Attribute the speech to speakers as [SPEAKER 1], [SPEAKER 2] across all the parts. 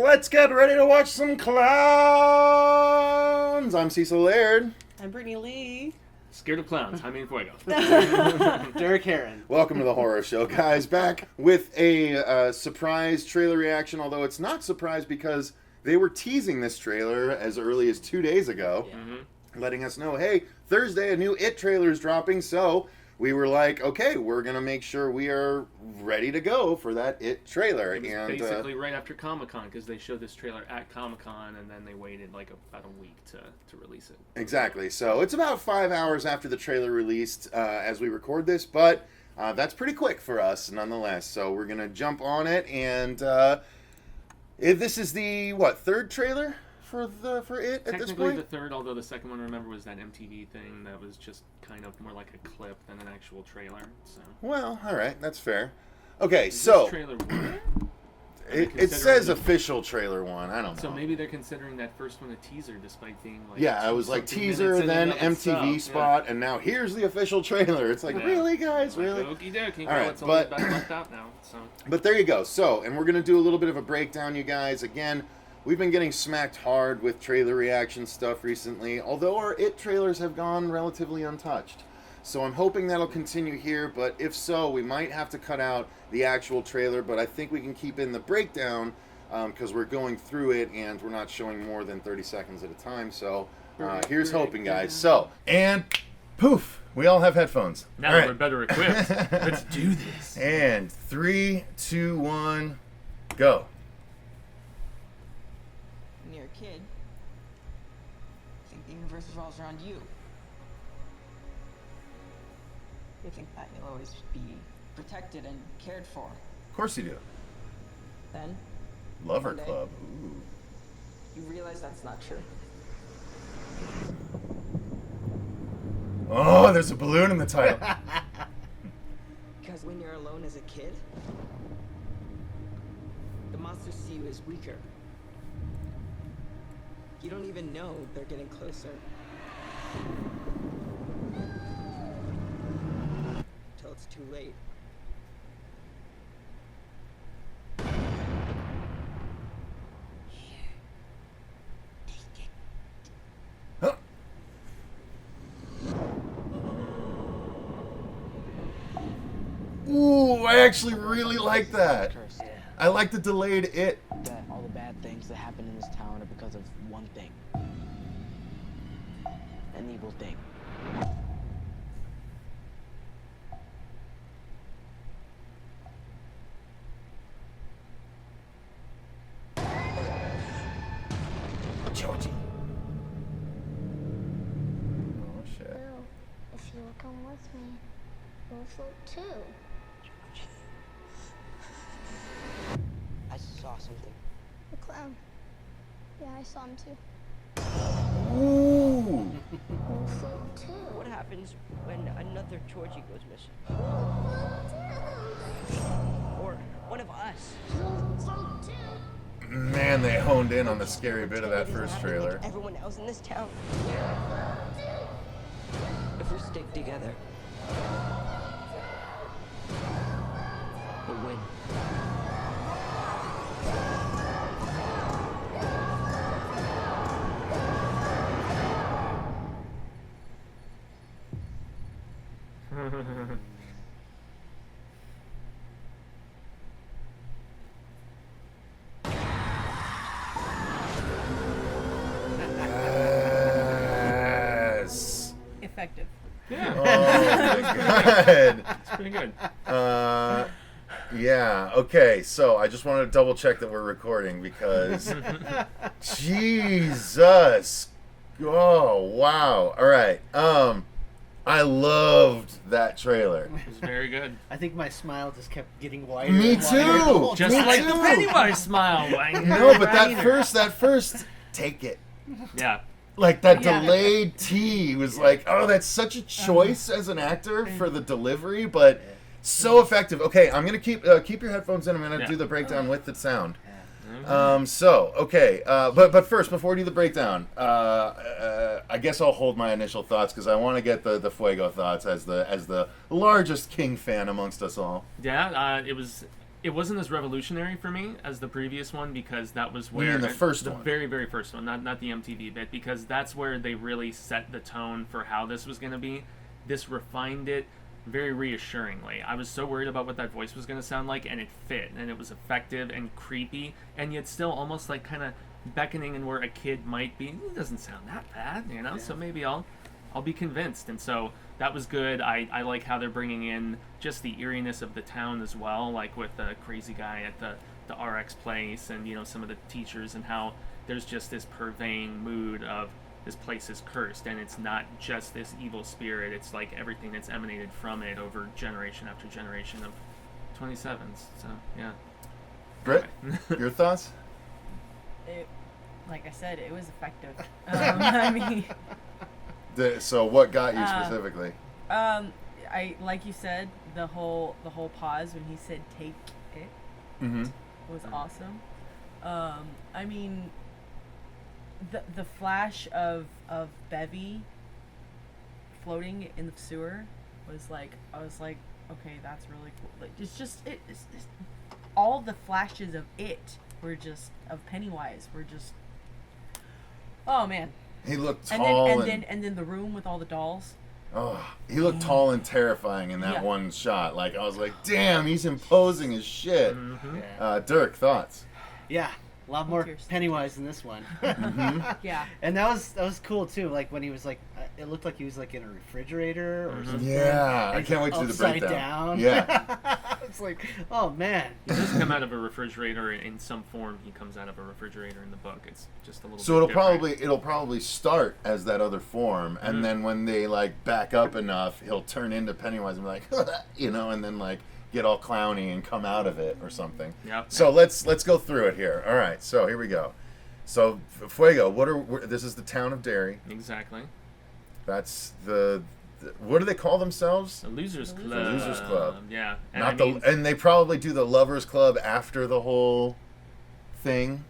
[SPEAKER 1] Let's get ready to watch some clowns. I'm Cecil Laird.
[SPEAKER 2] I'm Brittini Lee.
[SPEAKER 3] Scared of clowns. Jaime and Fuego.
[SPEAKER 2] Derk Harron.
[SPEAKER 1] Welcome to the horror show, guys. Back with a surprise trailer reaction, although it's not surprise because they were teasing this trailer as early as 2 days ago, letting us know, hey, Thursday a new It trailer is dropping, so we were like, okay, we're going to make sure we are ready to go for that It trailer.
[SPEAKER 3] It was
[SPEAKER 1] and
[SPEAKER 3] basically right after Comic-Con, because they showed this trailer at Comic-Con, and then they waited like about a week to release it.
[SPEAKER 1] Exactly. So it's about 5 hours after the trailer released as we record this, but that's pretty quick for us nonetheless. So we're going to jump on it, and this is the, third trailer for It at this point?
[SPEAKER 3] Technically the third, although the second one, remember, was that MTV thing that was just kind of more like a clip than an actual trailer. So.
[SPEAKER 1] Well, all right, that's fair. Okay,
[SPEAKER 3] Is
[SPEAKER 1] so
[SPEAKER 3] this trailer one?
[SPEAKER 1] it says official trailer one. I don't know.
[SPEAKER 3] So maybe they're considering that first one a teaser, despite being like
[SPEAKER 1] I was like teaser, then MTV spot, and now here's the official trailer. It's like, really, guys, really?
[SPEAKER 3] Okie dokie.
[SPEAKER 1] All right,
[SPEAKER 3] it's only about a month out now. So.
[SPEAKER 1] But there you go. So, and we're gonna do a little bit of a breakdown, you guys. Again, we've been getting smacked hard with trailer reaction stuff recently, although our It trailers have gone relatively untouched. So I'm hoping that'll continue here, but if so, we might have to cut out the actual trailer, but I think we can keep in the breakdown because we're going through it and we're not showing more than 30 seconds at a time. So here's hoping, guys. So, and poof, we all have headphones.
[SPEAKER 3] Now
[SPEAKER 1] all right.
[SPEAKER 3] we're better equipped. Let's do this.
[SPEAKER 1] And 3, 2, 1, go.
[SPEAKER 4] When you're a kid, you think the universe revolves around you. You think that you'll always be protected and cared for.
[SPEAKER 1] Of course you do.
[SPEAKER 4] Then,
[SPEAKER 1] Lover
[SPEAKER 4] one day,
[SPEAKER 1] Club. Ooh.
[SPEAKER 4] you realize that's not true.
[SPEAKER 1] Oh, there's a balloon in the title.
[SPEAKER 4] Because when you're alone as a kid, the monsters see you as weaker. You don't even know they're getting closer. Till it's too late.
[SPEAKER 1] Huh. Ooh, I actually really like that. I like the delayed It.
[SPEAKER 5] That all the bad things that happen in this town are because of one thing. An evil thing.
[SPEAKER 1] Georgie. Oh, shit.
[SPEAKER 6] Will, if you will come with me, we'll float too.
[SPEAKER 5] I saw something.
[SPEAKER 6] The clown. Yeah, I saw him too.
[SPEAKER 1] Ooh.
[SPEAKER 6] We'll float too.
[SPEAKER 7] What happens when another Georgie goes missing? Or one of us?
[SPEAKER 6] We'll float too.
[SPEAKER 1] Man, they honed in on the scary bit of that first trailer.
[SPEAKER 7] Like everyone else in this town. If we stick together, we'll win.
[SPEAKER 1] Yes.
[SPEAKER 2] Effective.
[SPEAKER 3] Yeah.
[SPEAKER 1] Oh my god.
[SPEAKER 3] It's pretty good.
[SPEAKER 1] Yeah. Okay. So I just wanted to double check that we're recording because Jesus. Oh wow. All right. I loved that trailer.
[SPEAKER 3] It was very good.
[SPEAKER 2] I think my smile just kept getting wider.
[SPEAKER 1] Me
[SPEAKER 2] and wider.
[SPEAKER 1] too.
[SPEAKER 3] Just
[SPEAKER 1] Me
[SPEAKER 3] like
[SPEAKER 1] too.
[SPEAKER 3] the Pennywise smile.
[SPEAKER 1] No, but that first, take it.
[SPEAKER 3] Yeah.
[SPEAKER 1] Like that
[SPEAKER 2] Yeah.
[SPEAKER 1] delayed T was like, oh, that's such a choice as an actor for the delivery, but so effective. Okay, I'm gonna keep your headphones in. I'm gonna do the breakdown with the sound. But first, before we do the breakdown, I guess I'll hold my initial thoughts because I want to get the Fuego thoughts as the largest King fan amongst us all.
[SPEAKER 3] Yeah, it was It wasn't as revolutionary for me as the previous one because that was
[SPEAKER 1] You
[SPEAKER 3] where
[SPEAKER 1] mean the first
[SPEAKER 3] the
[SPEAKER 1] one?
[SPEAKER 3] very, very first one, not the MTV bit, because that's where they really set the tone for how this was going to be. This refined it very reassuringly. I was so worried about what that voice was going to sound like, and it fit, and it was effective and creepy, and yet still almost like kind of beckoning in where a kid might be. It doesn't sound that bad, you know. So maybe I'll be convinced, and so that was good. I like how they're bringing in just the eeriness of the town as well, like with the crazy guy at the RX place, and you know, some of the teachers, and how there's just this purveying mood of this place is cursed, and it's not just this evil spirit, it's like everything that's emanated from it over generation after generation of 27s. So yeah.
[SPEAKER 1] Britt, your thoughts?
[SPEAKER 8] Like I said, it was effective. I mean,
[SPEAKER 1] So what got you specifically?
[SPEAKER 8] I like you said, the whole pause when he said "take it"
[SPEAKER 1] Mm-hmm.
[SPEAKER 8] was awesome. I mean, the flash of Bevy floating in the sewer was like, I was like, okay, that's really cool. Like, it's just it's all the flashes of it were just of Pennywise were just, oh man.
[SPEAKER 1] He looked tall
[SPEAKER 8] and then the room with all the dolls.
[SPEAKER 1] Oh, he looked tall and terrifying in that
[SPEAKER 8] Yeah.
[SPEAKER 1] one shot. Like, I was like, damn, he's imposing as shit.
[SPEAKER 2] Yeah.
[SPEAKER 1] Dirk, thoughts?
[SPEAKER 2] Yeah, a lot more
[SPEAKER 8] Pierce.
[SPEAKER 2] Pennywise in this one.
[SPEAKER 8] Yeah.
[SPEAKER 2] And that was cool too. Like when he was like, it looked like he was like in a refrigerator or something.
[SPEAKER 1] Yeah, I
[SPEAKER 2] And
[SPEAKER 1] can't wait to do the
[SPEAKER 2] upside
[SPEAKER 1] breakdown.
[SPEAKER 2] down.
[SPEAKER 1] Yeah.
[SPEAKER 2] It's like, oh man.
[SPEAKER 3] He does come out of a refrigerator in some form. He comes out of a refrigerator in the book. It's just a little.
[SPEAKER 1] So
[SPEAKER 3] bit different.
[SPEAKER 1] it'll probably start as that other form, and then when they like back up enough, he'll turn into Pennywise and be like, you know, and then like get all clowny and come out of it or something.
[SPEAKER 3] Yep.
[SPEAKER 1] So let's go through it here. All right, so here we go. So Fuego, this is the town of Derry.
[SPEAKER 3] Exactly.
[SPEAKER 1] That's what do they call themselves?
[SPEAKER 3] The Losers Club.
[SPEAKER 1] The Losers Club.
[SPEAKER 3] Yeah. And
[SPEAKER 1] Not
[SPEAKER 3] I mean,
[SPEAKER 1] and they probably do the Lovers Club after the whole thing,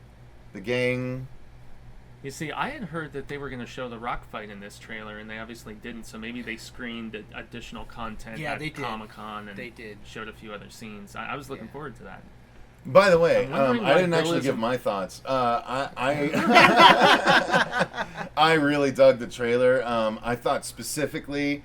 [SPEAKER 1] the gang.
[SPEAKER 3] you see, I had heard that they were going to show the rock fight in this trailer, and they obviously didn't. So maybe they screened additional content
[SPEAKER 2] Yeah,
[SPEAKER 3] at
[SPEAKER 2] they did.
[SPEAKER 3] Comic-Con and
[SPEAKER 2] They did.
[SPEAKER 3] showed a few other scenes. I was looking
[SPEAKER 2] Yeah.
[SPEAKER 3] forward to that.
[SPEAKER 1] By the way,
[SPEAKER 3] I'm wondering
[SPEAKER 1] I
[SPEAKER 3] why
[SPEAKER 1] didn't
[SPEAKER 3] Bill
[SPEAKER 1] actually give
[SPEAKER 3] isn't-
[SPEAKER 1] my thoughts. I really dug the trailer. I thought specifically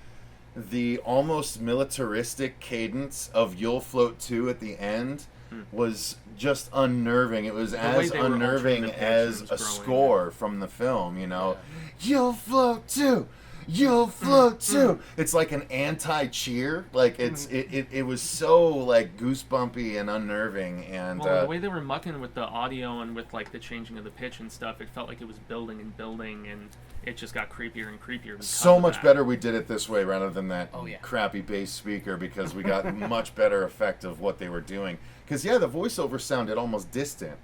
[SPEAKER 1] the almost militaristic cadence of "You'll Float Too" at the end was just unnerving. It was
[SPEAKER 3] way
[SPEAKER 1] as
[SPEAKER 3] they were altering
[SPEAKER 1] unnerving
[SPEAKER 3] the pitch
[SPEAKER 1] as
[SPEAKER 3] was
[SPEAKER 1] a
[SPEAKER 3] growing.
[SPEAKER 1] score from the film. You know, "You'll float too." You'll float too. It's like an anti-cheer. Like it was so like goosebumpy and unnerving. And
[SPEAKER 3] Well, the way they were mucking with the audio and with like the changing of the pitch and stuff, it felt like it was building and building, and it just got creepier and creepier. because
[SPEAKER 1] so
[SPEAKER 3] of
[SPEAKER 1] much
[SPEAKER 3] that.
[SPEAKER 1] better we did it this way rather than that
[SPEAKER 2] Oh, yeah.
[SPEAKER 1] crappy bass speaker, because we got much better effect of what they were doing. Because the voiceover sounded almost distant,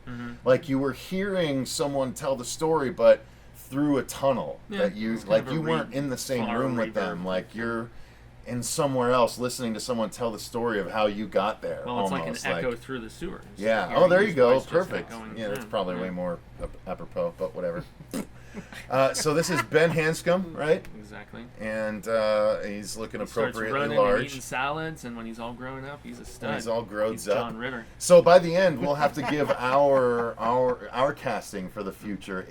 [SPEAKER 1] like you were hearing someone tell the story, but through a tunnel
[SPEAKER 3] Yeah,
[SPEAKER 1] that you
[SPEAKER 3] it's kind
[SPEAKER 1] like
[SPEAKER 3] of a
[SPEAKER 1] you weren't in the same
[SPEAKER 3] far
[SPEAKER 1] room with them,
[SPEAKER 3] reverb.
[SPEAKER 1] like you're in somewhere else listening to someone tell the story of how you got there.
[SPEAKER 3] Well, it's
[SPEAKER 1] almost
[SPEAKER 3] like an echo through the sewers.
[SPEAKER 1] yeah.
[SPEAKER 3] Hearing
[SPEAKER 1] Oh, there
[SPEAKER 3] his
[SPEAKER 1] you go.
[SPEAKER 3] voice just
[SPEAKER 1] Perfect.
[SPEAKER 3] going
[SPEAKER 1] Yeah, that's
[SPEAKER 3] through.
[SPEAKER 1] probably
[SPEAKER 3] Yeah.
[SPEAKER 1] way more apropos, but whatever. So this is Ben Hanscom, right?
[SPEAKER 3] Exactly.
[SPEAKER 1] And he's looking
[SPEAKER 3] He starts
[SPEAKER 1] appropriately
[SPEAKER 3] running and
[SPEAKER 1] large.
[SPEAKER 3] eating salads, and when he's all grown up, he's a stud.
[SPEAKER 1] He's all grown
[SPEAKER 3] He's
[SPEAKER 1] up.
[SPEAKER 3] John Ritter.
[SPEAKER 1] So by the end, we'll have to give our casting for the future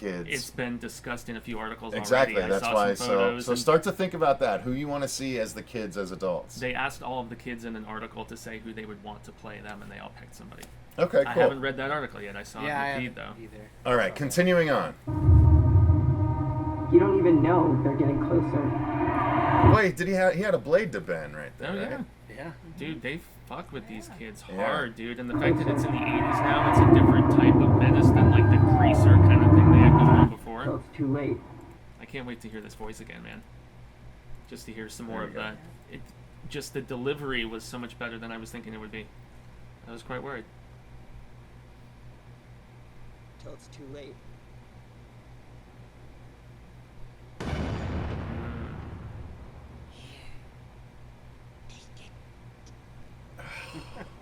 [SPEAKER 1] kids.
[SPEAKER 3] It's been discussed in a few articles
[SPEAKER 1] Exactly.
[SPEAKER 3] already. I
[SPEAKER 1] That's
[SPEAKER 3] saw
[SPEAKER 1] why.
[SPEAKER 3] some
[SPEAKER 1] So
[SPEAKER 3] photos, and
[SPEAKER 1] start to think about that. Who you want to see as the kids as adults?
[SPEAKER 3] they asked all of the kids in an article to say who they would want to play them, and they all picked somebody.
[SPEAKER 1] Okay,
[SPEAKER 3] I
[SPEAKER 1] cool.
[SPEAKER 3] haven't read that article yet. I saw
[SPEAKER 2] Yeah, I
[SPEAKER 3] it in the feed
[SPEAKER 2] haven't
[SPEAKER 3] though.
[SPEAKER 2] either.
[SPEAKER 1] All right, continuing on.
[SPEAKER 9] You don't even know they're getting closer.
[SPEAKER 1] Wait, he had a blade to bend right there?
[SPEAKER 3] Oh yeah,
[SPEAKER 1] right?
[SPEAKER 2] Yeah.
[SPEAKER 3] dude, they fuck with these kids
[SPEAKER 1] Yeah.
[SPEAKER 3] hard, dude. And the fact that it's in the 80s now, it's a different type of menace than like the greaser kind of thing they had going on
[SPEAKER 9] Till
[SPEAKER 3] before.
[SPEAKER 9] it's too late.
[SPEAKER 3] I can't wait to hear this voice again, man. Just to hear some more
[SPEAKER 1] There
[SPEAKER 3] of
[SPEAKER 1] you go.
[SPEAKER 3] that. Just the delivery was so much better than I was thinking it would be. I was quite worried.
[SPEAKER 7] Till it's too late.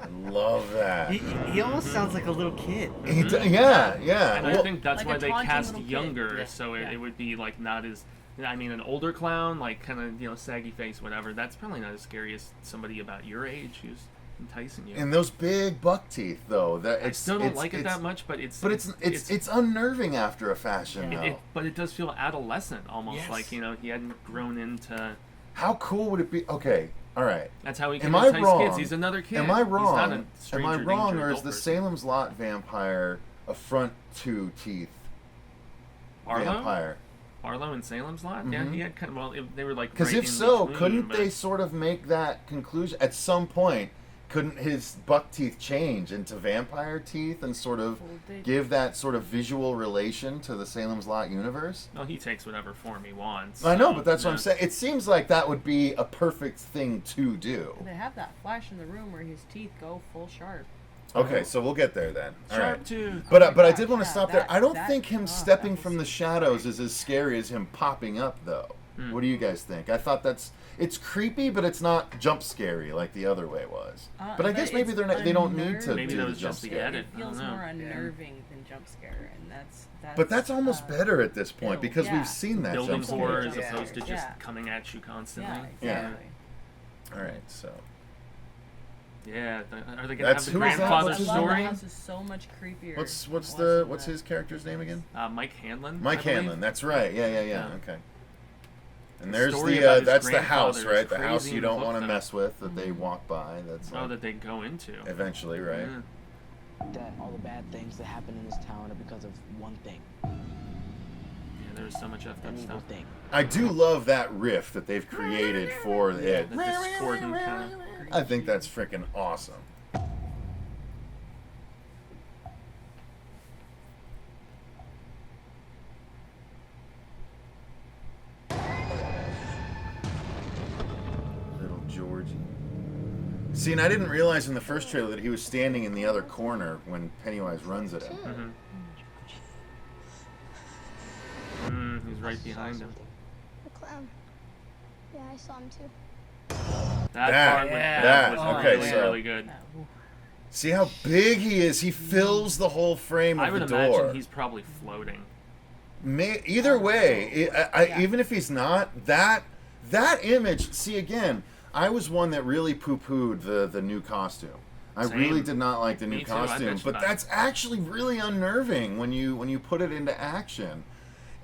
[SPEAKER 1] I love that.
[SPEAKER 2] He almost sounds like a little kid.
[SPEAKER 1] Yeah, yeah.
[SPEAKER 3] And I
[SPEAKER 1] Well,
[SPEAKER 3] think that's
[SPEAKER 8] Like
[SPEAKER 3] why
[SPEAKER 8] a
[SPEAKER 3] they
[SPEAKER 8] taunting
[SPEAKER 3] cast
[SPEAKER 8] little kid.
[SPEAKER 3] younger,
[SPEAKER 2] Yeah.
[SPEAKER 3] so
[SPEAKER 8] Yeah.
[SPEAKER 3] it would be like not as. I mean, an older clown, like kind of saggy face, whatever. That's probably not as scary as somebody about your age who's enticing you.
[SPEAKER 1] And those big buck teeth, though,
[SPEAKER 3] I still don't like it that much, but it's
[SPEAKER 1] unnerving after a fashion, though.
[SPEAKER 3] But it does feel adolescent, almost
[SPEAKER 2] Yes.
[SPEAKER 3] like, you know, he hadn't grown into.
[SPEAKER 1] How cool would it be? Okay, all right.
[SPEAKER 3] That's how he can
[SPEAKER 1] Am I
[SPEAKER 3] entice
[SPEAKER 1] wrong?
[SPEAKER 3] kids. He's another kid.
[SPEAKER 1] Am I
[SPEAKER 3] He's not
[SPEAKER 1] wrong?
[SPEAKER 3] a
[SPEAKER 1] Am
[SPEAKER 3] stranger
[SPEAKER 1] I wrong,
[SPEAKER 3] danger
[SPEAKER 1] or is
[SPEAKER 3] adult
[SPEAKER 1] the
[SPEAKER 3] person.
[SPEAKER 1] Salem's Lot vampire a front two teeth
[SPEAKER 3] Arlo?
[SPEAKER 1] vampire?
[SPEAKER 3] Arlo and Salem's Lot? Yeah, he had kind of, well, they were like.
[SPEAKER 1] Because
[SPEAKER 3] right
[SPEAKER 1] if
[SPEAKER 3] in
[SPEAKER 1] so,
[SPEAKER 3] between,
[SPEAKER 1] couldn't
[SPEAKER 3] but-
[SPEAKER 1] they sort of make that conclusion at some point? Couldn't his buck teeth change into vampire teeth and sort of
[SPEAKER 8] Well, they-
[SPEAKER 1] give that sort of visual relation to the Salem's Lot universe?
[SPEAKER 3] Well, he takes whatever form he wants.
[SPEAKER 1] I know,
[SPEAKER 3] so,
[SPEAKER 1] but that's what I'm
[SPEAKER 3] yeah.
[SPEAKER 1] saying. It seems like that would be a perfect thing to do.
[SPEAKER 8] They have that flash in the room where his teeth go full sharp.
[SPEAKER 1] Okay, so we'll get there then. All
[SPEAKER 3] Sharp
[SPEAKER 1] right.
[SPEAKER 3] tooth.
[SPEAKER 1] But
[SPEAKER 8] Oh my
[SPEAKER 1] but I
[SPEAKER 8] gosh,
[SPEAKER 1] did want to
[SPEAKER 8] yeah,
[SPEAKER 1] stop there.
[SPEAKER 8] that-
[SPEAKER 1] I don't
[SPEAKER 8] that-
[SPEAKER 1] think him
[SPEAKER 8] that
[SPEAKER 1] stepping
[SPEAKER 8] was
[SPEAKER 1] from the shadows is as scary as him popping up, though. What do you guys think? I thought it's creepy, but it's not jump scary like the other way was. But I guess maybe
[SPEAKER 8] it's
[SPEAKER 1] they don't need to
[SPEAKER 3] Maybe
[SPEAKER 1] do
[SPEAKER 3] that
[SPEAKER 1] the
[SPEAKER 3] was
[SPEAKER 1] jump
[SPEAKER 3] just the
[SPEAKER 1] scare.
[SPEAKER 3] edit.
[SPEAKER 8] It feels
[SPEAKER 3] I don't know.
[SPEAKER 8] more unnerving than jump scare, and that's
[SPEAKER 1] But that's almost better at this point
[SPEAKER 8] ew,
[SPEAKER 1] because
[SPEAKER 8] yeah.
[SPEAKER 1] we've seen that
[SPEAKER 3] Building
[SPEAKER 1] jump scare.
[SPEAKER 3] horror as
[SPEAKER 2] Yeah.
[SPEAKER 3] opposed to just
[SPEAKER 8] Yeah.
[SPEAKER 3] coming at you constantly.
[SPEAKER 8] Yeah,
[SPEAKER 1] Yeah.
[SPEAKER 8] exactly.
[SPEAKER 1] All right, so
[SPEAKER 3] Yeah, are they gonna
[SPEAKER 1] That's-
[SPEAKER 3] have the
[SPEAKER 1] who is that?
[SPEAKER 3] grandfather
[SPEAKER 1] What's his
[SPEAKER 8] I love
[SPEAKER 3] story?
[SPEAKER 8] the house is so much creepier.
[SPEAKER 1] what's
[SPEAKER 8] watching
[SPEAKER 1] what's
[SPEAKER 8] that.
[SPEAKER 1] his character's name again?
[SPEAKER 3] Mike Hanlon.
[SPEAKER 1] Mike
[SPEAKER 3] I believe.
[SPEAKER 1] Hanlon. That's right. Yeah.
[SPEAKER 3] Yeah.
[SPEAKER 1] Okay. And
[SPEAKER 3] The
[SPEAKER 1] there's
[SPEAKER 3] story
[SPEAKER 1] the
[SPEAKER 3] about his
[SPEAKER 1] that's the house,
[SPEAKER 3] grandfather is
[SPEAKER 1] right? The house
[SPEAKER 3] crazy
[SPEAKER 1] you
[SPEAKER 3] in the
[SPEAKER 1] don't
[SPEAKER 3] book,
[SPEAKER 1] want to
[SPEAKER 3] though.
[SPEAKER 1] mess with that they walk by. That's
[SPEAKER 3] Oh,
[SPEAKER 1] like,
[SPEAKER 3] that they go into.
[SPEAKER 1] eventually, right?
[SPEAKER 3] Yeah.
[SPEAKER 5] That all the bad things that happen in this town are because of one thing,
[SPEAKER 3] Yeah, there's so much effed
[SPEAKER 5] an
[SPEAKER 3] up
[SPEAKER 5] evil
[SPEAKER 3] stuff.
[SPEAKER 5] thing.
[SPEAKER 1] I do love that riff that they've created for it.
[SPEAKER 3] The discordant kind of.
[SPEAKER 1] I think that's freaking awesome. Little Georgie. See, and I didn't realize in the first trailer that he was standing in the other corner when Pennywise runs at him.
[SPEAKER 3] He's right behind him.
[SPEAKER 6] The clown. Yeah, I saw him too.
[SPEAKER 3] That part
[SPEAKER 1] that,
[SPEAKER 3] was
[SPEAKER 1] okay,
[SPEAKER 3] really,
[SPEAKER 1] so-
[SPEAKER 3] really good.
[SPEAKER 8] Yeah, oof.
[SPEAKER 1] See how big he is? He fills the whole frame of
[SPEAKER 3] I would
[SPEAKER 1] the door.
[SPEAKER 3] imagine he's probably floating.
[SPEAKER 1] Either way,
[SPEAKER 8] Yeah.
[SPEAKER 1] even if he's not, that image. See, again, I was one that really poo-pooed the new costume. I
[SPEAKER 3] Same.
[SPEAKER 1] really did not like the
[SPEAKER 3] Me
[SPEAKER 1] new
[SPEAKER 3] too, I
[SPEAKER 1] costume,
[SPEAKER 3] mentioned
[SPEAKER 1] but
[SPEAKER 3] that.
[SPEAKER 1] that's actually really unnerving when you put it into action.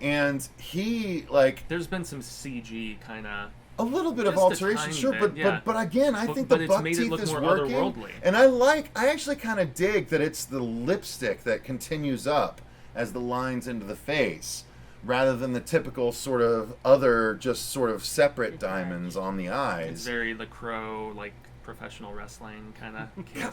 [SPEAKER 1] And he like
[SPEAKER 3] There's been some CG kind of.
[SPEAKER 1] a little bit of
[SPEAKER 3] Just a
[SPEAKER 1] alteration,
[SPEAKER 3] tiny
[SPEAKER 1] sure,
[SPEAKER 3] bit, yeah.
[SPEAKER 1] but again, I think
[SPEAKER 3] But
[SPEAKER 1] the
[SPEAKER 3] it's
[SPEAKER 1] buck
[SPEAKER 3] made it
[SPEAKER 1] teeth
[SPEAKER 3] look
[SPEAKER 1] is
[SPEAKER 3] more
[SPEAKER 1] working,
[SPEAKER 3] otherworldly.
[SPEAKER 1] and I actually kind of dig that it's the lipstick that continues up as the lines into the face, rather than the typical sort of other, just sort of separate diamonds on the
[SPEAKER 3] It's
[SPEAKER 1] eyes.
[SPEAKER 3] very the Crow, like professional wrestling kind of.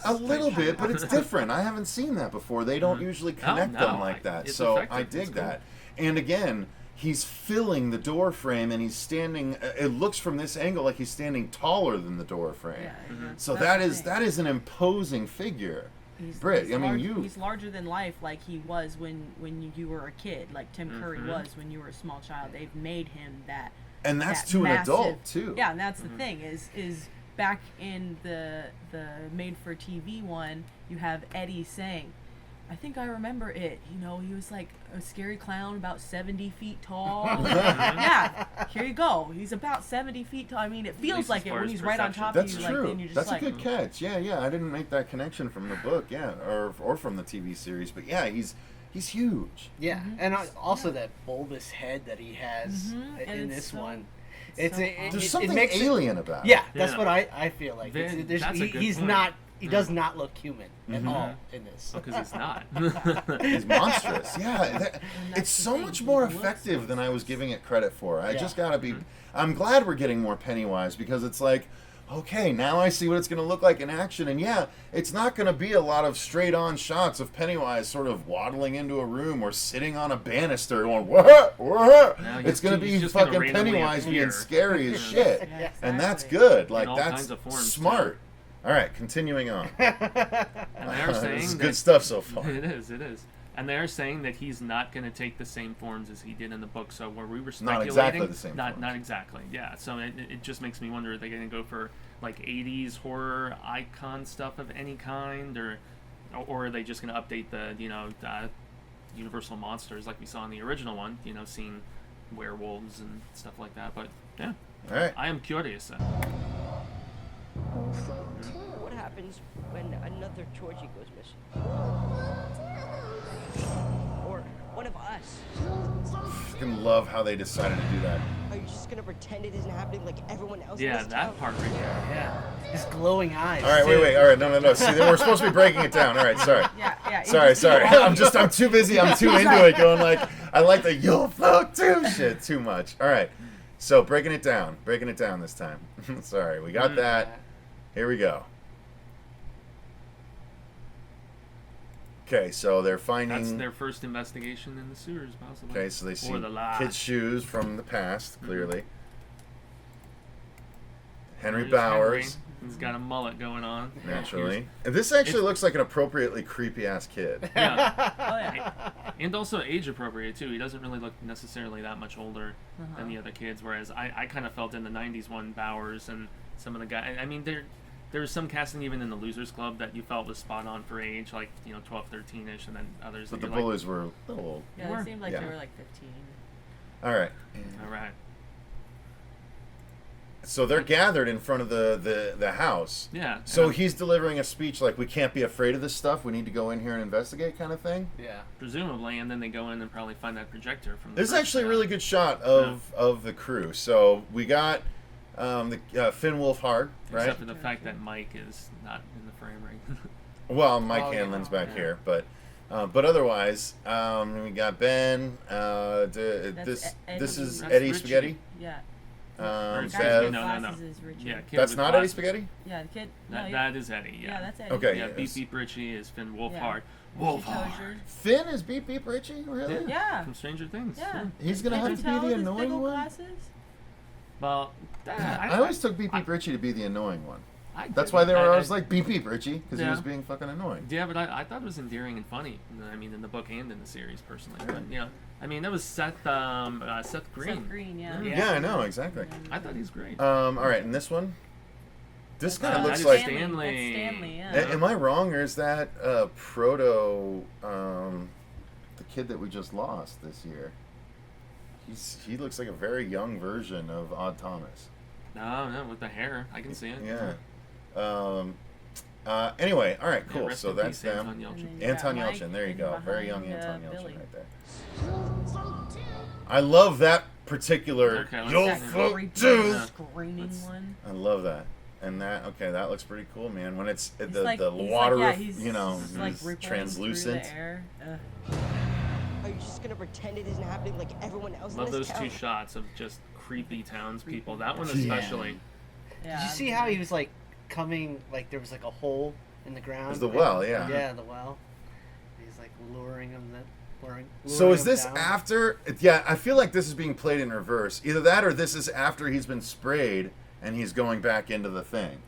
[SPEAKER 1] A little bit, but it's different. I haven't seen that before. They don't usually connect
[SPEAKER 3] no,
[SPEAKER 1] them like that,
[SPEAKER 3] it's
[SPEAKER 1] so
[SPEAKER 3] effective.
[SPEAKER 1] I
[SPEAKER 3] It's
[SPEAKER 1] dig
[SPEAKER 3] cool.
[SPEAKER 1] that. And again, he's filling the door frame, and he's standing. It looks from this angle like he's standing taller than the door frame.
[SPEAKER 8] Yeah,
[SPEAKER 1] So
[SPEAKER 8] that's the
[SPEAKER 1] that
[SPEAKER 8] thing.
[SPEAKER 1] is an imposing figure.
[SPEAKER 8] He's,
[SPEAKER 1] Britt,
[SPEAKER 8] he's
[SPEAKER 1] I mean,
[SPEAKER 8] large-
[SPEAKER 1] you-
[SPEAKER 8] He's larger than life, like he was when you were a kid, like Tim Curry was when you were a small child. They've made him that.
[SPEAKER 1] And that's
[SPEAKER 8] that
[SPEAKER 1] to an
[SPEAKER 8] massive-
[SPEAKER 1] adult too.
[SPEAKER 8] Yeah, and that's the thing is back in the made-for-TV one, you have Eddie saying, "I think I remember it. You know, he was like a scary clown, about 70 feet tall." Yeah, here you go. He's about 70 feet tall. I mean, it feels
[SPEAKER 3] least
[SPEAKER 8] like
[SPEAKER 3] as
[SPEAKER 8] it
[SPEAKER 3] far
[SPEAKER 8] when
[SPEAKER 3] as
[SPEAKER 8] he's right on
[SPEAKER 3] perception.
[SPEAKER 8] top
[SPEAKER 1] That's
[SPEAKER 8] of you. Like,
[SPEAKER 1] true.
[SPEAKER 8] then you're just
[SPEAKER 1] That's
[SPEAKER 8] like,
[SPEAKER 1] a good catch. Yeah. I didn't make that connection from the book. Yeah, or from the TV series. But yeah, he's huge.
[SPEAKER 2] Yeah, and also that bulbous head that he has
[SPEAKER 8] And
[SPEAKER 2] in
[SPEAKER 8] it's
[SPEAKER 2] this
[SPEAKER 8] so-
[SPEAKER 2] one.
[SPEAKER 8] it's so
[SPEAKER 2] It
[SPEAKER 1] There's
[SPEAKER 2] it
[SPEAKER 1] something
[SPEAKER 2] makes it-
[SPEAKER 1] alien about it.
[SPEAKER 2] Yeah, that's
[SPEAKER 3] Yeah.
[SPEAKER 2] what I feel like.
[SPEAKER 3] That's a good
[SPEAKER 2] He's
[SPEAKER 3] point.
[SPEAKER 2] not. He does not look human at all in this.
[SPEAKER 3] Because he's not.
[SPEAKER 1] He's monstrous. Yeah,
[SPEAKER 8] that's
[SPEAKER 1] it's
[SPEAKER 8] the
[SPEAKER 1] so
[SPEAKER 8] thing,
[SPEAKER 1] much
[SPEAKER 8] he
[SPEAKER 1] more
[SPEAKER 8] looks
[SPEAKER 1] effective than I was giving it credit for. I
[SPEAKER 2] Yeah.
[SPEAKER 1] just gotta be. I'm glad we're getting more Pennywise because it's like, okay, now I see what it's gonna look like in action. And yeah, it's not gonna be a lot of straight-on shots of Pennywise sort of waddling into a room or sitting on a banister going, "What? What?"
[SPEAKER 3] No,
[SPEAKER 1] It's gonna
[SPEAKER 3] he's
[SPEAKER 1] be
[SPEAKER 3] just gonna
[SPEAKER 1] fucking
[SPEAKER 3] randomly
[SPEAKER 1] Pennywise
[SPEAKER 3] appear.
[SPEAKER 1] being scary as shit,
[SPEAKER 8] Yeah,
[SPEAKER 1] and that's
[SPEAKER 8] exactly.
[SPEAKER 1] good. Like
[SPEAKER 3] all
[SPEAKER 1] that's
[SPEAKER 3] kinds of forms,
[SPEAKER 1] smart. All right, continuing on.
[SPEAKER 3] And they are saying
[SPEAKER 1] this is
[SPEAKER 3] that,
[SPEAKER 1] good stuff so far.
[SPEAKER 3] It is. And they are saying that he's not going to take the same forms as he did in the book. So where we were
[SPEAKER 1] Not
[SPEAKER 3] speculating,
[SPEAKER 1] exactly the same
[SPEAKER 3] not
[SPEAKER 1] forms.
[SPEAKER 3] exactly. Yeah. So it just makes me wonder: are they going to go for like 80s horror icon stuff of any kind, or are they just going to update the Universal monsters like we saw in the original one? Seeing werewolves and stuff like that. But yeah,
[SPEAKER 1] All right.
[SPEAKER 3] I am curious.
[SPEAKER 6] Both
[SPEAKER 7] What happens when another Georgie goes missing? Or one of us?
[SPEAKER 1] Fucking love how they decided to do that.
[SPEAKER 7] Are you just gonna pretend it isn't happening like everyone else?
[SPEAKER 3] Yeah,
[SPEAKER 7] in this
[SPEAKER 3] that
[SPEAKER 7] town?
[SPEAKER 3] part right there.
[SPEAKER 2] Yeah. His glowing eyes.
[SPEAKER 1] All right,
[SPEAKER 2] too.
[SPEAKER 1] wait. All right, no. See, then we're supposed to be breaking it down. All right, sorry.
[SPEAKER 8] Yeah.
[SPEAKER 1] Sorry. I'm too busy. I'm too into it. Going like, I like the you'll float too shit too much. All right, so breaking it down this time. Sorry, we got that. Here we go. Okay, so they're finding.
[SPEAKER 3] That's their first investigation in the sewers, possibly.
[SPEAKER 1] Okay, so they see
[SPEAKER 3] Or the lab.
[SPEAKER 1] kids' shoes from the past, clearly. Henry
[SPEAKER 3] There's
[SPEAKER 1] Bowers,
[SPEAKER 3] Henry. He's got a mullet going on.
[SPEAKER 1] naturally. And this actually looks like an appropriately creepy-ass kid.
[SPEAKER 3] Yeah.
[SPEAKER 8] Oh yeah.
[SPEAKER 3] And also age appropriate too. He doesn't really look necessarily that much older than the other kids. Whereas I kind of felt in the '90s one, Bowers and some of the guys. I mean, there was some casting even in the Losers Club that you felt was spot on for age, like 12, 13ish, and then others.
[SPEAKER 1] But
[SPEAKER 3] that
[SPEAKER 1] the
[SPEAKER 3] you're
[SPEAKER 1] bullies were a little old.
[SPEAKER 8] Yeah,
[SPEAKER 3] were?
[SPEAKER 8] it seemed like
[SPEAKER 1] Yeah.
[SPEAKER 8] they were like 15.
[SPEAKER 1] All right.
[SPEAKER 3] Like, all right.
[SPEAKER 1] So they're gathered in front of the house.
[SPEAKER 3] Yeah.
[SPEAKER 1] So
[SPEAKER 3] and
[SPEAKER 1] he's delivering a speech like, we can't be afraid of this stuff. We need to go in here and investigate kind of thing.
[SPEAKER 2] Yeah.
[SPEAKER 3] presumably, and then they go in and probably find that projector from. The
[SPEAKER 1] This is
[SPEAKER 3] first
[SPEAKER 1] actually a
[SPEAKER 3] shot.
[SPEAKER 1] really good shot of the crew. So we got the Finn Wolfhard, right?
[SPEAKER 3] Except for the fact that Mike is not in the frame right.
[SPEAKER 1] Well, Mike
[SPEAKER 2] Oh, yeah.
[SPEAKER 1] Hanlon's back
[SPEAKER 3] Yeah.
[SPEAKER 1] here, but otherwise, we got Ben. This
[SPEAKER 8] Eddie.
[SPEAKER 1] is
[SPEAKER 3] That's
[SPEAKER 1] Eddie
[SPEAKER 3] Richie.
[SPEAKER 1] Spaghetti.
[SPEAKER 8] Yeah.
[SPEAKER 3] Or
[SPEAKER 8] The guy
[SPEAKER 3] Bev.
[SPEAKER 8] with
[SPEAKER 3] No.
[SPEAKER 8] glasses is Richie.
[SPEAKER 3] Yeah, kid
[SPEAKER 1] That's
[SPEAKER 3] with
[SPEAKER 1] not Eddie
[SPEAKER 3] glasses.
[SPEAKER 1] Spaghetti.
[SPEAKER 8] Yeah, the kid.
[SPEAKER 3] That,
[SPEAKER 8] yeah.
[SPEAKER 3] that is Eddie. Yeah.
[SPEAKER 8] Yeah, that's Eddie.
[SPEAKER 1] Okay.
[SPEAKER 3] Yeah,
[SPEAKER 1] yes.
[SPEAKER 3] Beep Beep Richie is Finn Wolfhard.
[SPEAKER 8] Yeah.
[SPEAKER 3] Wolfhard.
[SPEAKER 1] Finn is Beep Beep Richie, really?
[SPEAKER 8] Yeah.
[SPEAKER 3] From Stranger Things.
[SPEAKER 8] Yeah.
[SPEAKER 1] He's gonna
[SPEAKER 8] Can't
[SPEAKER 1] have
[SPEAKER 8] you
[SPEAKER 1] to be
[SPEAKER 8] tell
[SPEAKER 1] the
[SPEAKER 8] with his
[SPEAKER 1] annoying
[SPEAKER 8] big old
[SPEAKER 1] one.
[SPEAKER 8] glasses?
[SPEAKER 3] Well,
[SPEAKER 1] I always took Beep Beep Richie to be the annoying one. That's
[SPEAKER 3] did.
[SPEAKER 1] why they were always like Beep Beep Richie, because he
[SPEAKER 3] Yeah.
[SPEAKER 1] was being fucking annoying.
[SPEAKER 3] Yeah, but I thought it was endearing and funny. I mean, in the book and in the series, personally. But yeah, I mean, that was Seth Green.
[SPEAKER 8] Seth Green, yeah.
[SPEAKER 1] Yeah, I know exactly.
[SPEAKER 3] I thought he's great.
[SPEAKER 1] All right, and this one. This guy
[SPEAKER 3] that
[SPEAKER 1] looks
[SPEAKER 3] is
[SPEAKER 1] like.
[SPEAKER 3] Stanley.
[SPEAKER 8] That's Stanley, yeah.
[SPEAKER 1] Am I wrong, or is that Proto, the kid that we just lost this year? He looks like a very young version of Odd Thomas.
[SPEAKER 3] No, with the hair, I can see it.
[SPEAKER 1] Yeah. Anyway, all right,
[SPEAKER 3] Yeah,
[SPEAKER 1] cool.
[SPEAKER 3] rest
[SPEAKER 1] So
[SPEAKER 3] in
[SPEAKER 1] that's
[SPEAKER 3] peace,
[SPEAKER 1] them.
[SPEAKER 3] Anton Yelchin.
[SPEAKER 8] And then you
[SPEAKER 1] Anton
[SPEAKER 8] got Mike
[SPEAKER 1] Yelchin, there you
[SPEAKER 8] in
[SPEAKER 1] go. Very young
[SPEAKER 8] behind,
[SPEAKER 1] Anton Yelchin
[SPEAKER 8] Billy.
[SPEAKER 1] right there. I love that particular.
[SPEAKER 3] Okay, let's
[SPEAKER 1] You'll
[SPEAKER 3] see.
[SPEAKER 8] That
[SPEAKER 1] float
[SPEAKER 8] creepy
[SPEAKER 1] too.
[SPEAKER 8] screaming
[SPEAKER 3] Let's-
[SPEAKER 8] one.
[SPEAKER 1] I love that. And that looks pretty cool, man. When it's
[SPEAKER 8] He's
[SPEAKER 1] the
[SPEAKER 8] like, he's
[SPEAKER 1] water,
[SPEAKER 8] like, yeah, he's,
[SPEAKER 1] you know,
[SPEAKER 8] he's like
[SPEAKER 1] is
[SPEAKER 8] rippling
[SPEAKER 1] translucent.
[SPEAKER 8] through the air.
[SPEAKER 7] Are you just gonna pretend it isn't happening like everyone else
[SPEAKER 3] Love
[SPEAKER 7] in
[SPEAKER 3] those
[SPEAKER 7] this town?
[SPEAKER 3] two shots of just creepy townspeople. That one
[SPEAKER 1] Yeah.
[SPEAKER 3] especially.
[SPEAKER 8] Yeah.
[SPEAKER 2] Did you see how he was like coming? Like there was like a hole in the ground.
[SPEAKER 1] There's the well, yeah.
[SPEAKER 2] Yeah, the well. He's like luring him.
[SPEAKER 1] So is
[SPEAKER 2] him
[SPEAKER 1] this
[SPEAKER 2] down.
[SPEAKER 1] after? Yeah, I feel like this is being played in reverse. Either that, or this is after he's been sprayed and he's going back into the thing.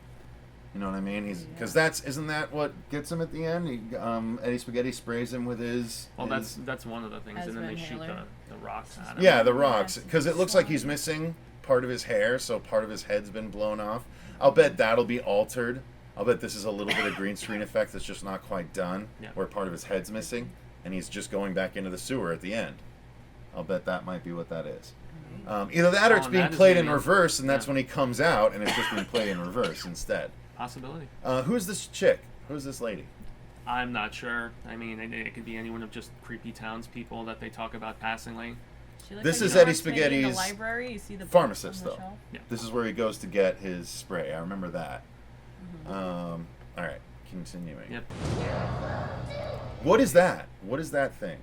[SPEAKER 1] You know what I mean? Because isn't that what gets him at the end? Eddie Spaghetti sprays him with his.
[SPEAKER 3] Well,
[SPEAKER 1] his-
[SPEAKER 3] that's one of the things, and then they shoot
[SPEAKER 8] Asthma
[SPEAKER 3] the rocks at him.
[SPEAKER 1] Yeah, the rocks. Because it looks like he's missing part of his hair, so part of his head's been blown off. I'll bet that'll be altered. I'll bet this is a little bit of green screen effect that's just not quite done,
[SPEAKER 3] Yeah.
[SPEAKER 1] where part of his head's missing, and he's just going back into the sewer at the end. I'll bet that might be what that is. Either that or it's
[SPEAKER 3] and
[SPEAKER 1] being
[SPEAKER 3] that is
[SPEAKER 1] played in
[SPEAKER 3] maybe-
[SPEAKER 1] reverse, and that's
[SPEAKER 3] yeah.
[SPEAKER 1] when he comes out, and it's just being played in reverse instead.
[SPEAKER 3] Possibility.
[SPEAKER 1] Who's this chick? Who's this lady?
[SPEAKER 3] I'm not sure. I mean, it could be any one of just creepy townspeople that they talk about passingly.
[SPEAKER 8] She looks
[SPEAKER 1] This
[SPEAKER 8] like
[SPEAKER 1] is
[SPEAKER 8] she
[SPEAKER 1] Eddie
[SPEAKER 8] works maybe in
[SPEAKER 1] Spaghetti's
[SPEAKER 8] the library. You see the books
[SPEAKER 1] pharmacist,
[SPEAKER 8] on the
[SPEAKER 1] though.
[SPEAKER 8] shelf?
[SPEAKER 3] Yeah.
[SPEAKER 1] This is where he goes to get his spray. I remember that.
[SPEAKER 8] Mm-hmm.
[SPEAKER 1] All right, continuing.
[SPEAKER 3] Yep.
[SPEAKER 1] What is that? What is that thing?